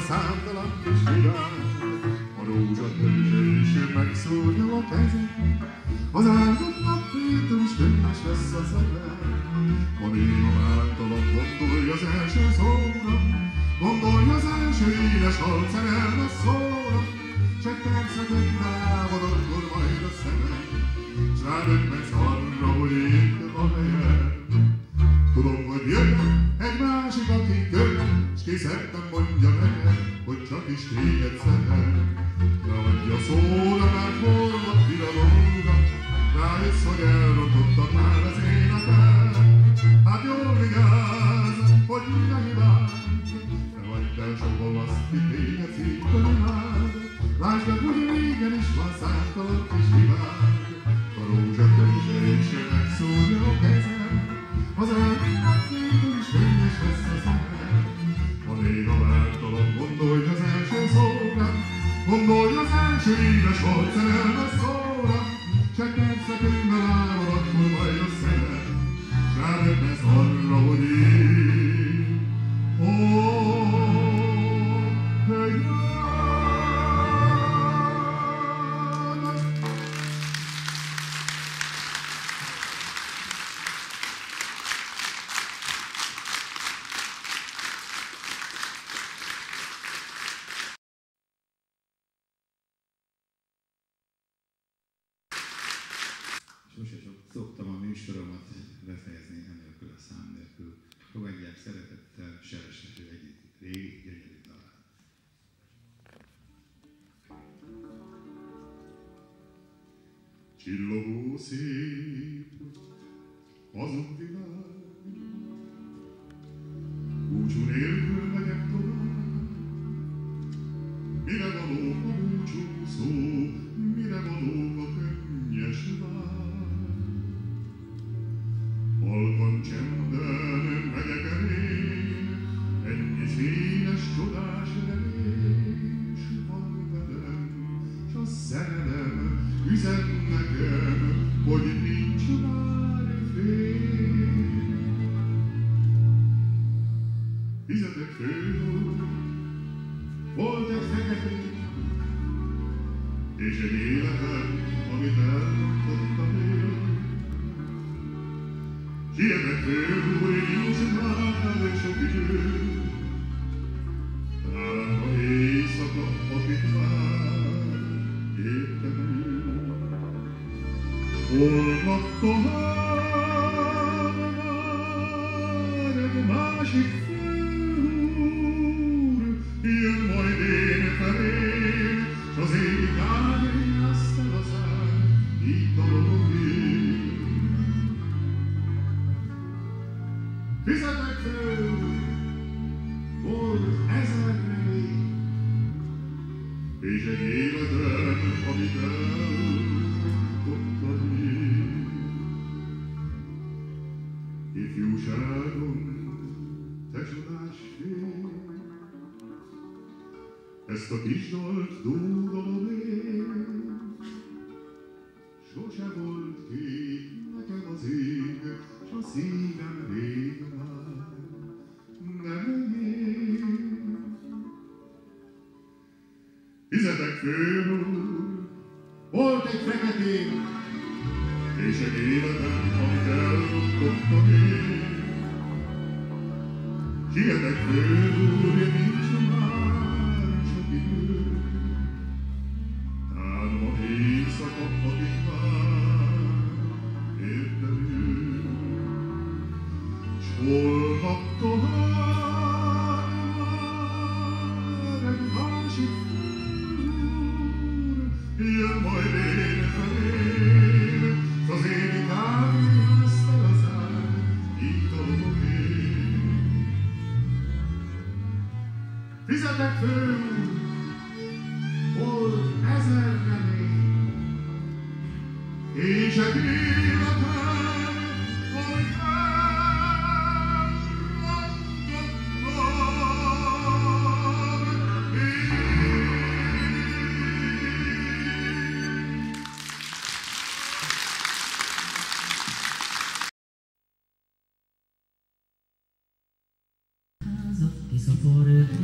számtalan kis virág, a rózsatörse is megszórja a kezet, az áldott napvétől is könnyes lesz a szeme. A néha mártalan gondolj az első szóra, gondolj az első éles hal szerelmes szóra, s egy percet támad akkor majd a szemem, s rádöbbedsz arra, hogy itt a helyem. Tudom, hogy jön egy másik, aki köt, s ki szedtem mondja neked, hogy csak is téged szeret. Ne adj a szóra, mert forrad viradóra, rájössz, hogy elrontottad már az életed. Hát jól vigyázz, hogy ne hibáld, ne hagyd el sohol azt, ki téged szívből imád. Lásd meg, hogy igenis van számtalan kis hibád, a rózsatörse is megszórja a kezem, az elméletnétől is könnyes lesz a szemem. Ha néha vártalan gondolj az első szóra, gondolj az első édes volt szerelmes szóra, s egy percekünkben állod akkor majd a szemem, s rádöbbedsz arra, hogy én, hogy Sose szoktam a műsoromat befejezni enélkül a szám nélkül. Fogadják szeretettel Serestető Edith régi gyönyörű dalát. Csillogó szép hazug világ, búcsú nélkül megyek tovább. Mire való a búcsúszó, mire való a könnyes vár? Halkan csenden megyek elé, ennyi színes, csodás remés van velem, s a szerelem üzen nekem, hogy nincs már fény. Fizetek főúr, volt egy fekete, és egy életem, amit elrontottam én. Sietek főúr, nincs már sok idő, talán ha éjszaka, akit vár, értem ő. Holnap tovább egy másik főúr, jön majd én felém, s az ég ágyai azt elazár, így dalolom én. Fizetek főúr, volt 1000 remény, és egy életem, amit elrontottam én. Ifjúságom, te csodás fény, ezt a kis dalt dúdolom én. Sose volt kék nekem az ég, s a szívem rég már nem enyém. Fizetek főúr, volt egy feketén, és egy életem, amit elrontottam én. Sietek főúr, nincs már sok idő, talán ma éjszaka, akit vár, értem ő. S holnap tovább egy másik főúr, jön majd én felém, s az égi kávé azt elazár, így dolgok én. Fizetek főúr, volt 1000 remény, és egy életem, amit elrontottam én. Házat kiszaporító,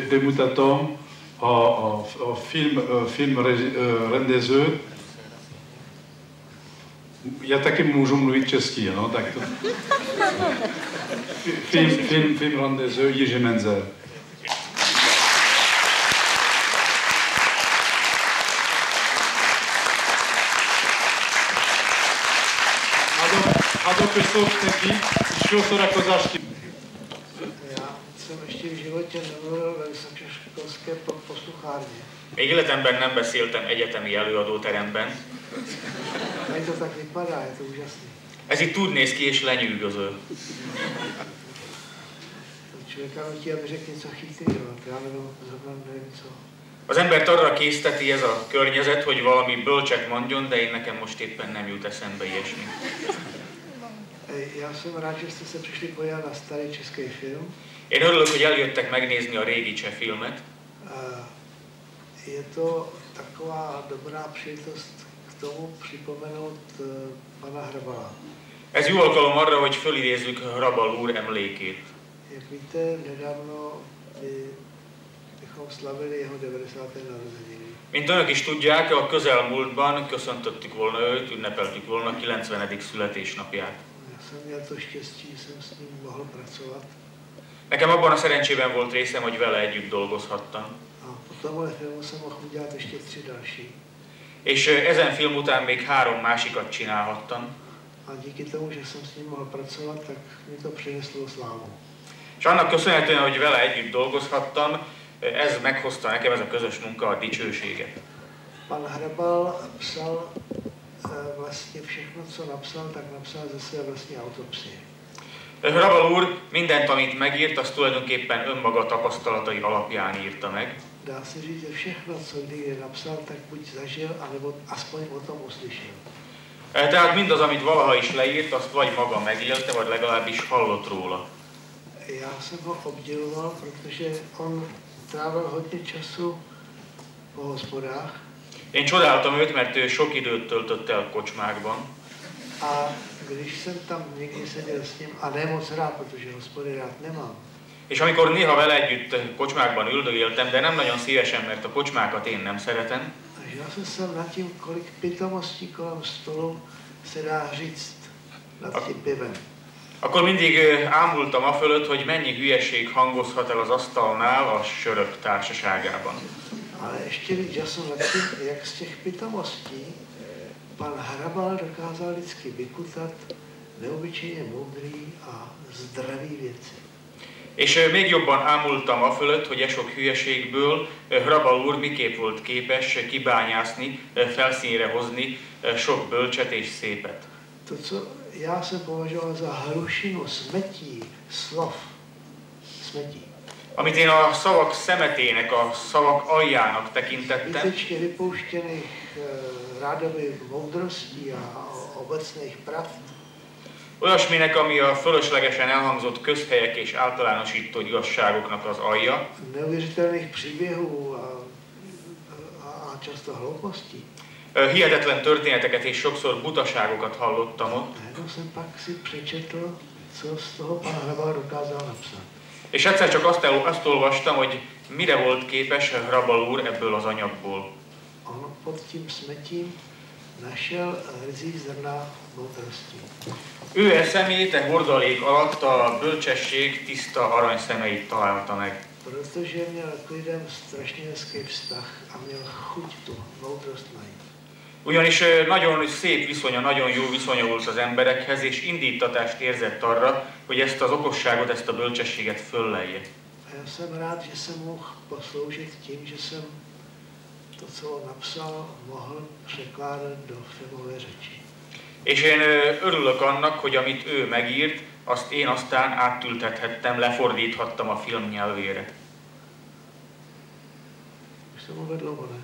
Bemutatom a filmrendező. Já taky můžu mluvit česky, no, tak to. Filmrendező Jiří Menzel. kopy soustředí, šosorakozašti. Já jsem ještě v životě nemluvil ve vysokoškolské posluchárně. Még életemben nem beszéltem egyetemi előadóteremben. Tady to tak vypadá, je to úžasné. Ez itt úgy néz ki és lenyűgöző. Člověka nutí, aby řekl něco chytrého, já nevím co. Az embert arra készteti ez a környezet, hogy valami bölcset mondjon, de én nekem most éppen nem jut eszembe ilyesmi. Já jsem rád, že jste se přišli podívat na starý český film. Én örülök, hogy eljöttek megnézni a régi cseh filmet. Je to taková dobrá příležitost k tomu připomenout pana Hrabala. Ez jó alkalom arra, hogy fölidézzük Hrabal úr emlékét. Jak víte, nedávno bychom slavili jeho 90. narozeniny. Mint önök is tudják, a közelmúltban köszöntöttük volna őt, ünnepeltük volna 90. születésnapját. Já jsem měl to štěstí, že jsem s ním mohl pracovat. Nekem abban a szerencsében volt részem, hogy vele együtt dolgozhattam. A po tomhle filmu jsem mohl udělat ještě 3 další. És ezen film után még 3 másikat csinálhattam. A díky tomu, že jsem s ním mohl pracovat, tak mi to přineslo slávu. És annak köszönhetően, hogy vele együtt dolgozhattam, ez meghozta nekem, ez a közös munka, a dicsőséget. Pan Hrabal psal vlastně všechno, co napsal, tak napsal ze své vlastní autopsie. Hrabal úr mindent, amit megírt, azt tulajdonképpen önmaga tapasztalatai alapján írta meg. Dá se říct, že všechno, co kdy napsal, tak buď zažil, anebo aspoň o tom uslyšel. Tehát mindaz, amit valaha is leírt, azt vagy maga megélte, vagy legalábbis hallott róla. Já jsem ho obdivoval, protože on trávil hodně času po hospodách. Én csodáltam őt, mert ő sok időt töltött el kocsmákban. A když jsem tam někdy seděl s ním, a ne moc rád, protože hospody rád nemám. És amikor néha vele együtt kocsmákban üldögéltem, de nem nagyon szívesen, mert a kocsmákat én nem szeretem. Já jsem se nad tím, kolik pitomostí kolem stolu se dá říct nad tím pivem. Akkor mindig ámultam afölött, hogy mennyi hülyeség hangozhat el az asztalnál a sörök társaságában. Ale ještě víc jsem nad tím, jak z těch pitomostí pan Hrabal dokázal vždycky vykutat neobyčejně moudrý a zdravý věci. És még jobban ámultam afölött, hogy e sok hülyeségből Hrabal úr miképp volt képes kibányászni, felszínre hozni sok bölcset és szépet. To, co já jsem považoval za hrušinu smetí, slov, smetí. Amit én a szavak szemetének, a szavak aljának tekintettem. Zbytečně vypouštěných rádových moudrostí a obecných pravd. Olyasminek, ami a fölöslegesen elhangzott közhelyek és általánosító igazságoknak az alja. Neuvěřitelných příběhů a často hloupostí. Hihetetlen történeteket és sokszor butaságokat hallottam ott. Najednou jsem pak si přečetl, co z toho pan Hrabal dokázal napsat. És egyszer csak azt olvastam, hogy mire volt képes Hrabal úr ebből az anyagból. On pod tím smetím našel rizí zrna moudrosti. Ő e szemét, e hordalék alatt a bölcsesség tiszta aranyszemeit találta meg. Protože měl k lidem strašně hezký vztah a měl chuť tu moudrost najít. Ugyanis nagyon szép viszonya, nagyon jó viszonya volt az emberekhez, és indítatást érzett arra, hogy ezt az okosságot, ezt a bölcsességet föllelje. A já jsem rád, že jsem mohl posloužit tím, že jsem to, co on napsal, mohl překládat do filmové řeči. És én örülök annak, hogy amit ő megírt, azt én aztán átültethettem, lefordíthattam a film nyelvére. Už jsem mluvil dlouho, ne?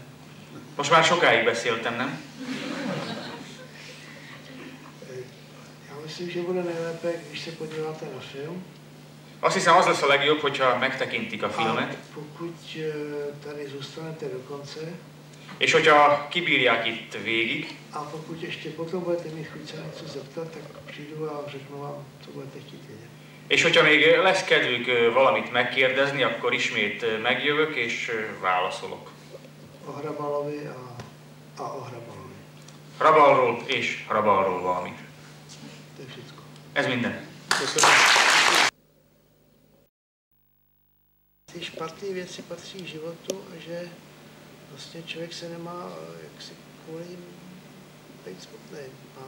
Most már sokáig beszéltem, nem? Já myslím, že bude nejlépe, když se podíváte na film. Azt hiszem, az lesz a legjobb, hogyha megtekintik a A filmet, pokud tady zůstanete do konce, és hogyha kibírják itt végig, a pokud ještě potom budete mít chuť se něco zeptat, tak přijdu a řeknu vám, co budete chtít vědět. és hogyha még lesz kedvük valamit megkérdezni, akkor ismét megjövök és válaszolok. O Hrabalovi a o Hrabalovi. Hrabalról és Hrabalról valamit. To je všechno. Ez minden. Köszönöm. Ty špatné věci patří k životu a že vlastně člověk se nemá jaksi kvůli jim být smutný. Má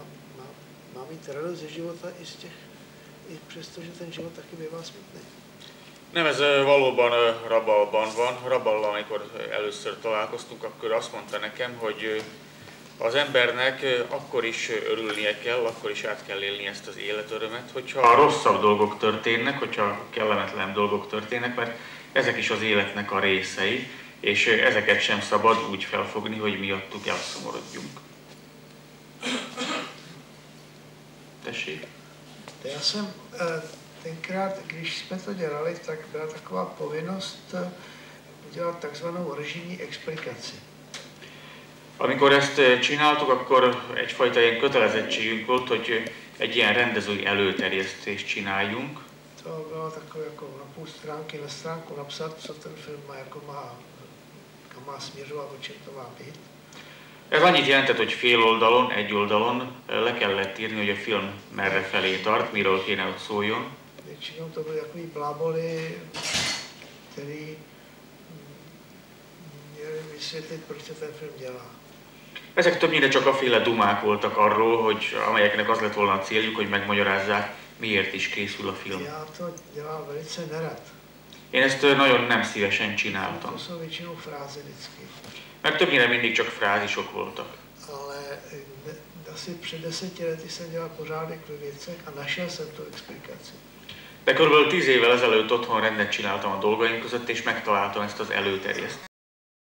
má mít radost ze života i přesto, že ten život taky bývá smutný. Nem, ez valóban Rabalban van. Raballal, amikor először találkoztunk, akkor azt mondta nekem, hogy az embernek akkor is örülnie kell, akkor is át kell élni ezt az életörömet, hogyha rosszabb dolgok történnek, hogyha kellemetlen dolgok történnek, mert ezek is az életnek a részei, és ezeket sem szabad úgy felfogni, hogy miattuk elszomorodjunk. Tessék? Já jsem tenkrát, když jsme to dělali, tak byla taková povinnost udělat takzvanou režijní explikaci. Amikor ezt csináltuk, akkor egyfajta ilyen kötelezettségünk volt, hogy egy ilyen rendezői előterjesztést csináljunk. To bylo takové jako na půl stránky na stránku napsat, co ten film má, jako má, kam má směřovat, o čem to má být. Ez annyit jelentett, hogy fél oldalon, egy oldalon le kellett írni, hogy a film merre felé tart, miről kéne ott szóljon. Většinou to byly takový bláboli, který měli vysvětlit, proč se ten film dělá. Ezek többnyire csak aféle dumák voltak arról, hogy amelyeknek az lett volna a céljuk, hogy megmagyarázzák, miért is készül a film. Já to dělám velice nerad. Én ezt nagyon nem szívesen csináltam. To jsou většinou fráze vždycky. Mert többnyire mindig csak frázisok voltak. Ale asi před 10 lety jsem dělal pořádek ve věcech a našel jsem tu explikaci. De körülbelül 10 évvel ezelőtt otthon rendet csináltam a dolgaim között, és megtaláltam ezt az előterjesztést.